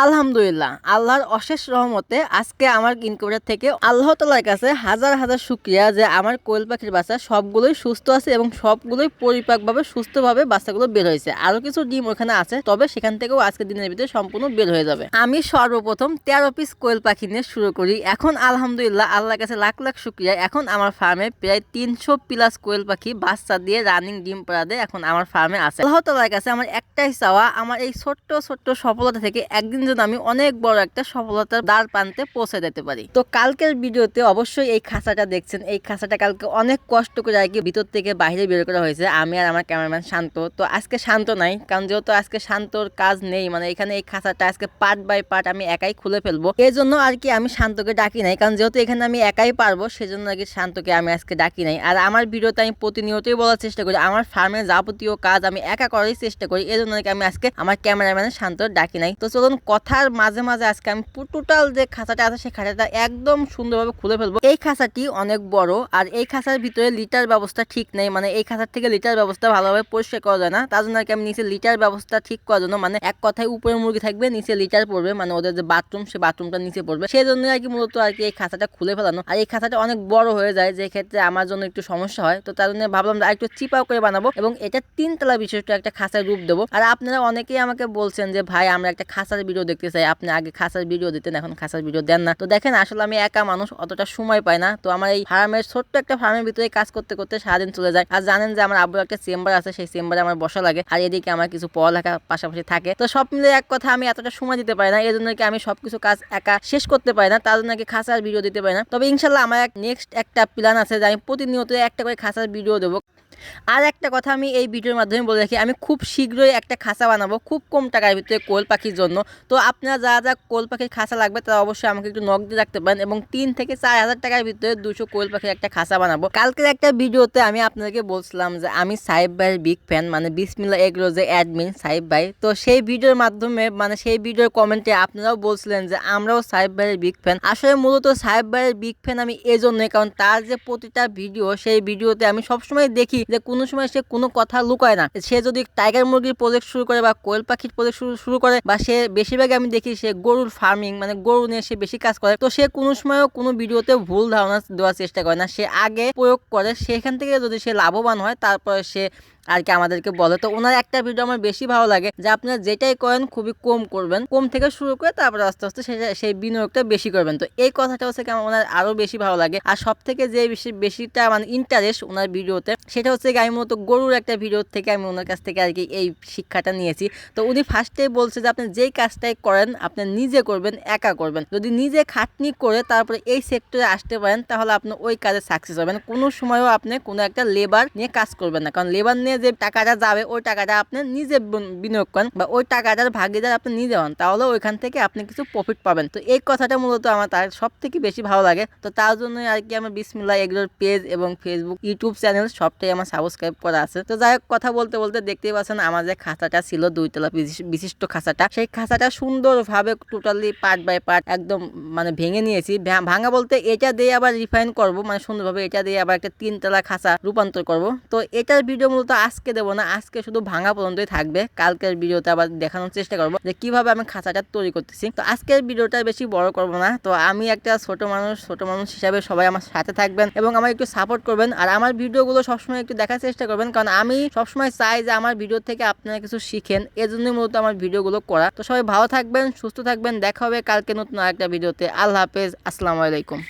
আলহামদুলিল্লাহ, আল্লাহর অশেষ রহমতে আজকে আমার ইনকিউবেটর থেকে আল্লাহ তাআলার কাছে হাজার হাজার শুকরিয়া যে আমার কোয়েল পাখির বাচ্চা সবগুলোই সুস্থ আছে এবং সবগুলোই পরিপাকভাবে সুস্থভাবে বাচ্চাগুলো বের হয়েছে। আরো কিছু ডিম ওখানে আছে, তবে সেখান থেকেও আজকে দিনের ভিতরে সম্পূর্ণ বের হয়ে যাবে। আমি সর্বপ্রথম 13 পিস কোয়েল পাখি নিয়ে শুরু করি। এখন আলহামদুলিল্লাহ আল্লাহর কাছে লাখ লাখ শুকরিয়া, এখন আমার ফার্মে প্রায় 300 প্লাস কোয়েল পাখি বাচ্চা দিয়ে রানিং ডিম পাড়া দিয়ে এখন আমার ফার্মে আছে। আল্লাহ তাআলার কাছে আমার একটাই চাওয়া, আমার এই ছোট্ট ছোট্ট সফলতা থেকে একদিন যেন আমি অনেক বড় একটা সফলতার দ্বার প্রান্তে পৌঁছে যেতে পারি। তো কালকের ভিডিওতে অবশ্যই এই খাঁচাটা দেখছেন, এই খাঁচাটা কালকে অনেক কষ্ট করে আর কি ভিতর থেকে বাইরে বের করা হয়েছে, আমি আর আমার ক্যামেরাম্যান শান্ত। তো আজকে শান্ত নাই, কারণ যেহেতু আজকে শান্তর কাজ নেই, মানে এখানে এই খাঁচাটা আজকে পার্ট বাই পার্ট আমি একাই খুলে ফেলবো। এই জন্য আর কি আমি শান্তকে ডাকি নাই, কারণ যেহেতু এখানে আমি একাই পারবো সেজন্য আর কি শান্তকে আমি আজকে ডাকি নাই। আর আমার ভিডিওতে আমি প্রতিনিয়তই বলার চেষ্টা করি আমার ফার্মের যাবতীয় কাজ আমি একা করার চেষ্টা করি, এই জন্য আমি আজকে আমার ক্যামেরাম্যানের শান্ত ডাকি নাই। তো চলুন কথার মাঝে মাঝে আজকে আমি টোটাল যে খাঁচাটা আছে সেই খাঁচাটা একদম সুন্দরভাবে খুলে ফেলবো। এই খাঁচাটি অনেক বড়, আর এই খাঁচার ভিতরে লিটার ব্যবস্থা ঠিক নেই, মানে এই খাঁচার থেকে লিটার ব্যবস্থা ভালোভাবে পরিষ্কার করা যায় না, তার জন্য আর কি আমি নিচে লিটার ব্যবস্থা ঠিক করার জন্য, মানে এক কথায় উপরে মুরগি থাকবে নিচে লিটার পড়বে, মানে ওদের যে বাথরুম সে বাথরুমটা নিচে পড়বে, সেই জন্য আর কি মূলত আর কি এই খাঁচাটা খুলে ফেলানো। আর এই খাঁচাটা অনেক বড় হয়ে যায়, যে ক্ষেত্রে আমার জন্য একটু সমস্যা হয়, তো তার জন্য ভাবলাম আর একটু চিপাও করে বানাবো এবং এটা 3 তলা বিশিষ্ট একটা খাঁচার রূপ দেবো। আর আপনারা অনেকেই আমাকে বলছেন যে ভাই আমরা একটা খাঁচার ভিডিও দেখতে চাই, আপনি আগে খাঁচার ভিডিও দিতেন, এখন খাঁচার ভিডিও দেন না। তো দেখেন আসলে আমি একা মানুষ, অতটা সময় পাই না, তো আমার এই ফার্মের ছোট্ট একটা ফার্মের ভিতরে কাজ করতে করতে সারাদিন চলে যায়। আর জানেন যে আমার আব্বুর একটা চেম্বার আছে, সেই চেম্বারে আমার বসা লাগে, আর এদিকে আমার কিছু পড়ালেখা পাশাপাশি থাকে, তো সব মিলে এক কথা আমি এতটা সময় দিতে পারি না, এই জন্য কি আমি সবকিছু কাজ একা শেষ করতে পারি না, তার জন্য কি খাঁচার ভিডিও দিতে পারি না। তবে ইনশাল্লাহ আমার নেক্সট একটা প্ল্যান আছে যে আমি প্রতিনিয়ত একটা করে খাঁচার ভিডিও দেবো। আর একটা কথা আমি এই ভিডিওর মাধ্যমে বলে রাখি, আমি খুব শীঘ্রই একটা খাঁচা বানাবো খুব কম টাকার ভিতরে কোয়েল পাখির জন্য। তো আপনারা যা কোয়েল পাখির খাঁচা লাগবে তারা অবশ্যই আমাকে একটু নক দিয়ে রাখতে পারেন, এবং 3 থেকে 4 হাজার টাকার ভিতরে 200 কোয়েল পাখির একটা খাঁচা বানাবো। কালকের একটা ভিডিওতে আমি আপনাদেরকে বলছিলাম যে আমি সাহেব ভাইয়ের বিগ ফ্যান, মানে বিসমিল্লাহ এগ্রো যে অ্যাডমিন সাহেব ভাই, তো সেই ভিডিওর মাধ্যমে মানে সেই ভিডিওর কমেন্টে আপনারাও বলছিলেন যে আমরাও সাহেব ভাইয়ের বিগ ফ্যান। আসলে মূলত সাহেব ভাইয়ের বিগ ফ্যান আমি এই জন্যই, কারণ তার যে প্রতিটা ভিডিও সেই ভিডিওতে আমি সবসময় দেখি যে কোনো সময় সে কোনো কথা লুকায় না। সে যদি টাইগার মুরগির প্রজেক্ট শুরু করে বা কোয়েল পাখির প্রজেক্ট শুরু করে, বা সে বেশিরভাগ আমি দেখি সে গরুর ফার্মিং মানে গরু নিয়ে সে বেশি কাজ করে, তো সে কোনো সময়ও কোনো ভিডিওতে ভুল ধারণা দেওয়ার চেষ্টা করে না, সে আগে প্রয়োগ করে, সেখান থেকে যদি সে লাভবান হয় তারপরে সে আর কি আমাদেরকে বলে। তো ওনার একটা ভিডিও আমার বেশি ভালো লাগে যে আপনারা যেটাই করেন খুবই কম করবেন, কম থেকে শুরু করে তারপরে আস্তে আস্তে সেই বিনিয়োগটা বেশি করবেন। তো এই কথাটা হচ্ছে কি আমার ওনার আরো বেশি ভালো লাগে। আর সব থেকে যে বেশিটা মানে ইন্টারেস্ট ওনার ভিডিওতে, সেটা হচ্ছে কি আমি মূলত গরুর একটা ভিডিও থেকে আমি ওনার কাছ থেকে আর কি এই শিক্ষাটা নিয়েছি। তো উনি ফার্স্টেই বলছে যে আপনি যেই কাজটাই করেন আপনি নিজে করবেন, একা করবেন, যদি নিজে খাটনি করে তারপরে এই সেক্টরে আসতে পারেন তাহলে আপনি ওই কাজে সাকসেস হবেন। কোনো সময়ও আপনি কোনো একটা লেবার নিয়ে কাজ করবেন না, কারণ লেবার নিয়ে যে টাকাটা যাবে ওই টাকাটা আপনি নিজে বিনিয়োগ করেন বা ওই টাকাটার ভাগিদার আপনি নিজে হন, তাহলে ওইখান থেকে আপনি কিছু প্রফিট পাবেন। তো এই কথাটা মূলত আমার তার সব থেকে বেশি ভালো লাগে। তো তার জন্যই আর কি আমার বিসমিল্লাহ এগ্রোর পেজ এবং ফেসবুক ইউটিউব চ্যানেল সবটাই আমার সাবস্ক্রাইব করা আছে। তো যাই হোক কথা বলতে বলতে দেখতেই পাচ্ছেন আমার যে খাঁচাটা ছিল 2 তলা বিশিষ্ট খাঁচাটা, সেই খাঁচাটা সুন্দরভাবে টোটালি পার্ট বাই পার্ট একদম মানে ভেঙে নিয়েছি। ভাঙা বলতে এটা দিয়ে আবার রিফাইন করব, মানে সুন্দরভাবে এটা দিয়ে আবার একটা 3 তলা খাঁচা রূপান্তর করব। তো এটার ভিডিও মূলত আজকে দেবো না, আজকে শুধু ভাঙা পর্যন্তই থাকবে, কালকের ভিডিওতে আবার দেখানোর চেষ্টা করবো যে কিভাবে আমি খাঁচাটা তৈরি করতেছি। তো আজকের ভিডিওটা বেশি বড় করব না, তো আমি একটা ছোট মানুষ হিসাবে সবাই আমার সাথে থাকবেন এবং আমার একটু সাপোর্ট করবেন, আর আমার ভিডিওগুলো সবসময় একটু দেখার চেষ্টা করবেন, কারণ আমি সবসময় চাই যে আমার ভিডিও থেকে আপনারা কিছু শিখেন, এজন্যই মূলত আমার ভিডিওগুলো করা। তো সবাই ভালো থাকবেন, সুস্থ থাকবেন, দেখা হবে কালকে নতুন আরেকটা ভিডিওতে। আল্লাহ হাফেজ, আসসালামু আলাইকুম।